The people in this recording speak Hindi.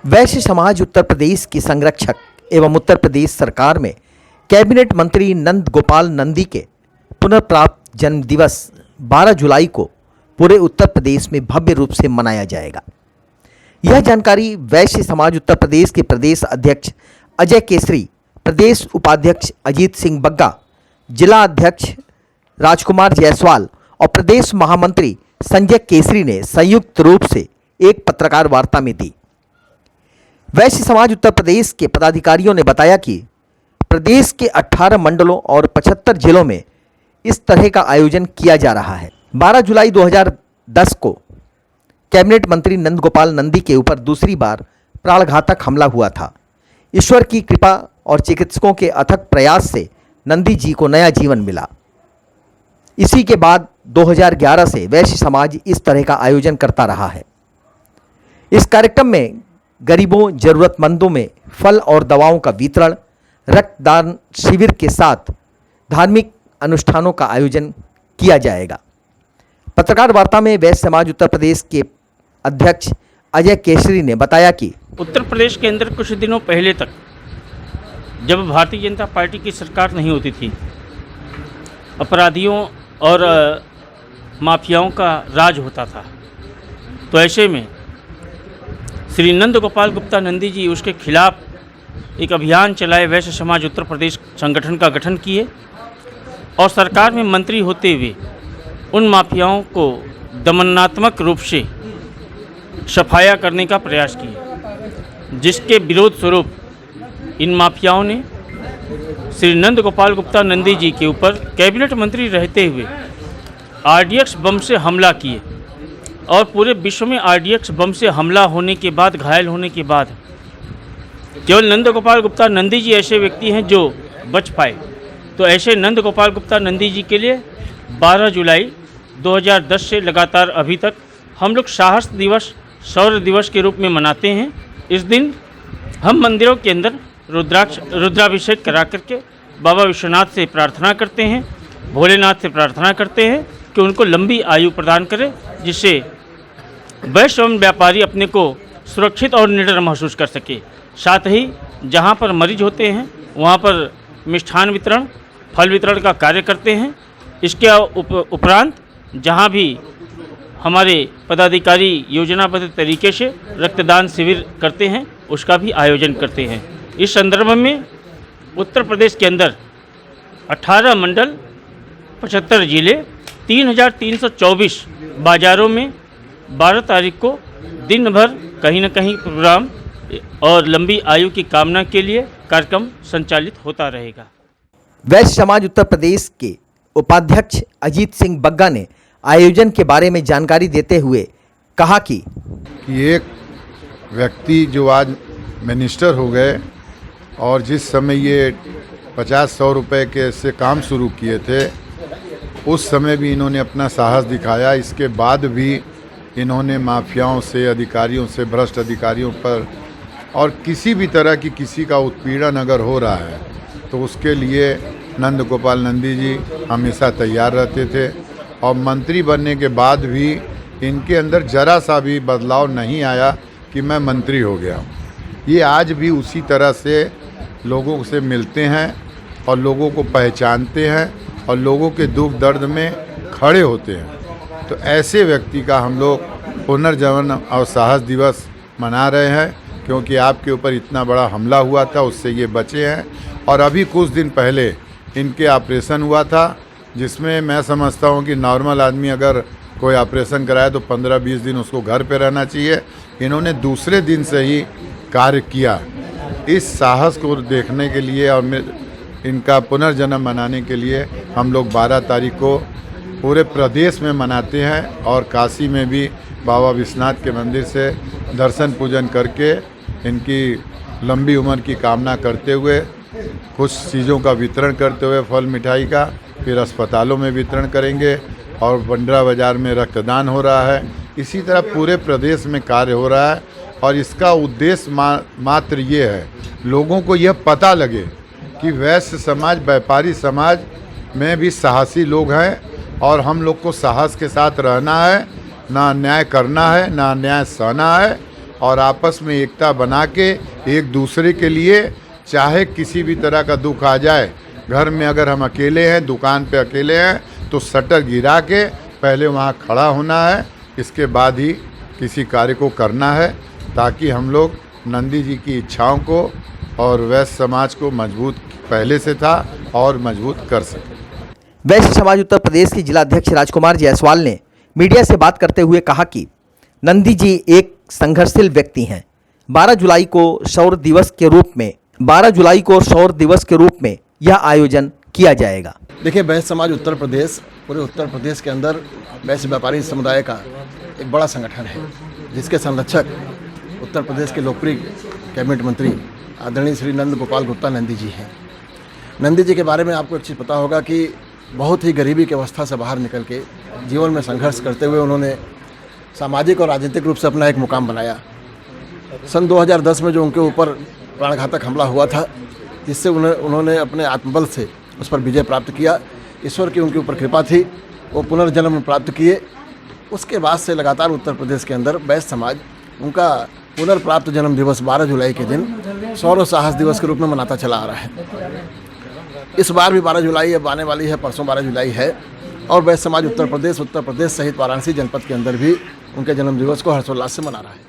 वैश्य समाज उत्तर प्रदेश की संरक्षक एवं उत्तर प्रदेश सरकार में कैबिनेट मंत्री नंद गोपाल नंदी के पुनर्प्राप्त जन्म दिवस 12 जुलाई को पूरे उत्तर प्रदेश में भव्य रूप से मनाया जाएगा। यह जानकारी वैश्य समाज उत्तर प्रदेश के प्रदेश अध्यक्ष अजय केसरी, प्रदेश उपाध्यक्ष अजीत सिंह बग्गा, जिला अध्यक्ष राजकुमार जायसवाल और प्रदेश महामंत्री संजय केसरी ने संयुक्त रूप से एक पत्रकार वार्ता में दी। वैश्य समाज उत्तर प्रदेश के पदाधिकारियों ने बताया कि प्रदेश के 18 मंडलों और 75 जिलों में इस तरह का आयोजन किया जा रहा है। 12 जुलाई 2010 को कैबिनेट मंत्री नंद गोपाल नंदी के ऊपर दूसरी बार प्राणघातक हमला हुआ था। ईश्वर की कृपा और चिकित्सकों के अथक प्रयास से नंदी जी को नया जीवन मिला। इसी के बाद 2011 से वैश्य समाज इस तरह का आयोजन करता रहा है। इस कार्यक्रम में गरीबों, जरूरतमंदों में फल और दवाओं का वितरण, रक्तदान शिविर के साथ धार्मिक अनुष्ठानों का आयोजन किया जाएगा। पत्रकार वार्ता में वैश्य समाज उत्तर प्रदेश के अध्यक्ष अजय केसरी ने बताया कि उत्तर प्रदेश के अंदर कुछ दिनों पहले तक जब भारतीय जनता पार्टी की सरकार नहीं होती थी, अपराधियों और माफियाओं का राज होता था, तो ऐसे में श्री नंद गोपाल गुप्ता नंदी जी उसके खिलाफ एक अभियान चलाए। वैश्य समाज उत्तर प्रदेश संगठन का गठन किए और सरकार में मंत्री होते हुए उन माफियाओं को दमनात्मक रूप से सफाया करने का प्रयास किया, जिसके विरोध स्वरूप इन माफियाओं ने श्री नंद गोपाल गुप्ता नंदी जी के ऊपर कैबिनेट मंत्री रहते हुए आरडीएक्स बम से हमला किए और पूरे विश्व में आरडीएक्स बम से हमला होने के बाद, घायल होने के बाद केवल नंद गोपाल गुप्ता नंदी जी ऐसे व्यक्ति हैं जो बच पाए। तो ऐसे नंद गोपाल गुप्ता नंदी जी के लिए 12 जुलाई 2010 से लगातार अभी तक हम लोग साहस दिवस, शौर्य दिवस के रूप में मनाते हैं। इस दिन हम मंदिरों के अंदर रुद्राभिषेक करा करके बाबा विश्वनाथ से प्रार्थना करते हैं, भोलेनाथ से प्रार्थना करते हैं कि उनको लंबी आयु प्रदान करें, जिससे वैश्य एवं व्यापारी अपने को सुरक्षित और निडर महसूस कर सके। साथ ही जहाँ पर मरीज होते हैं वहाँ पर मिष्ठान वितरण, फल वितरण का कार्य करते हैं। इसके उपरांत जहाँ भी हमारे पदाधिकारी योजनाबद्ध तरीके से रक्तदान शिविर करते हैं, उसका भी आयोजन करते हैं। इस संदर्भ में उत्तर प्रदेश के अंदर 18 मंडल, 75 जिले, 3324 बाज़ारों में 12 तारीख को दिन भर कहीं न कहीं प्रोग्राम और लंबी आयु की कामना के लिए कार्यक्रम संचालित होता रहेगा। वैश्य समाज उत्तर प्रदेश के उपाध्यक्ष अजीत सिंह बग्गा ने आयोजन के बारे में जानकारी देते हुए कहा कि एक व्यक्ति जो आज मिनिस्टर हो गए और जिस समय ये 50-100 रुपए के से काम शुरू किए थे, उस समय भी इन्होंने अपना साहस दिखाया। इसके बाद भी इन्होंने माफियाओं से, अधिकारियों से, भ्रष्ट अधिकारियों पर और किसी भी तरह की किसी का उत्पीड़न अगर हो रहा है तो उसके लिए नंद गोपाल नंदी जी हमेशा तैयार रहते थे। और मंत्री बनने के बाद भी इनके अंदर जरा सा भी बदलाव नहीं आया कि मैं मंत्री हो गया हूँ। ये आज भी उसी तरह से लोगों से मिलते हैं और लोगों को पहचानते हैं और लोगों के दुख दर्द में खड़े होते हैं। तो ऐसे व्यक्ति का हम लोग पुनर्जीवन और साहस दिवस मना रहे हैं, क्योंकि आपके ऊपर इतना बड़ा हमला हुआ था, उससे ये बचे हैं। और अभी कुछ दिन पहले इनके ऑपरेशन हुआ था, जिसमें मैं समझता हूँ कि नॉर्मल आदमी अगर कोई ऑपरेशन कराए तो 15-20 दिन उसको घर पे रहना चाहिए। इन्होंने दूसरे दिन से ही कार्य किया। इस साहस को देखने के लिए और इनका पुनर्जन्म मनाने के लिए हम लोग 12 तारीख को पूरे प्रदेश में मनाते हैं और काशी में भी बाबा विश्वनाथ के मंदिर से दर्शन पूजन करके इनकी लंबी उम्र की कामना करते हुए कुछ चीज़ों का वितरण करते हुए, फल मिठाई का, फिर अस्पतालों में वितरण करेंगे और बंडरा बाज़ार में रक्तदान हो रहा है। इसी तरह पूरे प्रदेश में कार्य हो रहा है और इसका उद्देश्य मात्र ये है, लोगों को यह पता लगे कि वैश्य समाज, व्यापारी समाज में भी साहसी लोग हैं और हम लोग को साहस के साथ रहना है, ना अन्याय करना है, ना अन्याय सहना है। और आपस में एकता बना के एक दूसरे के लिए, चाहे किसी भी तरह का दुख आ जाए, घर में अगर हम अकेले हैं, दुकान पे अकेले हैं, तो शटर गिरा के पहले वहाँ खड़ा होना है, इसके बाद ही किसी कार्य को करना है, ताकि हम लोग नंदी जी की इच्छाओं को और वैश्य समाज को मजबूत पहले से था और मजबूत कर सकें। वैश्य समाज उत्तर प्रदेश के जिला अध्यक्ष राजकुमार जायसवाल ने मीडिया से बात करते हुए कहा कि नंदी जी एक संघर्षशील व्यक्ति हैं। 12 जुलाई को शौर्य दिवस के रूप में यह आयोजन किया जाएगा। देखिए, वैश्य समाज उत्तर प्रदेश, पूरे उत्तर प्रदेश के अंदर वैश्य व्यापारी समुदाय का एक बड़ा संगठन है, जिसके संरक्षक उत्तर प्रदेश के लोकप्रिय कैबिनेट मंत्री आदरणीय श्री नंद गोपाल गुप्ता नंदी जी हैं। नंदी जी के बारे में आपको एक चीज़ पता होगा कि बहुत ही गरीबी की अवस्था से बाहर निकल के जीवन में संघर्ष करते हुए उन्होंने सामाजिक और राजनीतिक रूप से अपना एक मुकाम बनाया। सन 2010 में जो उनके ऊपर प्राणघातक हमला हुआ था, जिससे उन्होंने अपने आत्मबल से उस पर विजय प्राप्त किया। ईश्वर की उनके ऊपर कृपा थी, वो पुनर्जन्म प्राप्त किए। उसके बाद से लगातार उत्तर प्रदेश के अंदर वैश्य समाज उनका पुनर्प्राप्त जन्म दिवस 12 जुलाई के दिन शौर्य साहस दिवस के रूप में मनाता चला आ रहा है। इस बार भी 12 जुलाई अब आने वाली है, परसों 12 जुलाई है, और वैश्य समाज उत्तर प्रदेश सहित वाराणसी जनपद के अंदर भी उनके जन्म दिवस को हर्षोल्लास से मना रहा है।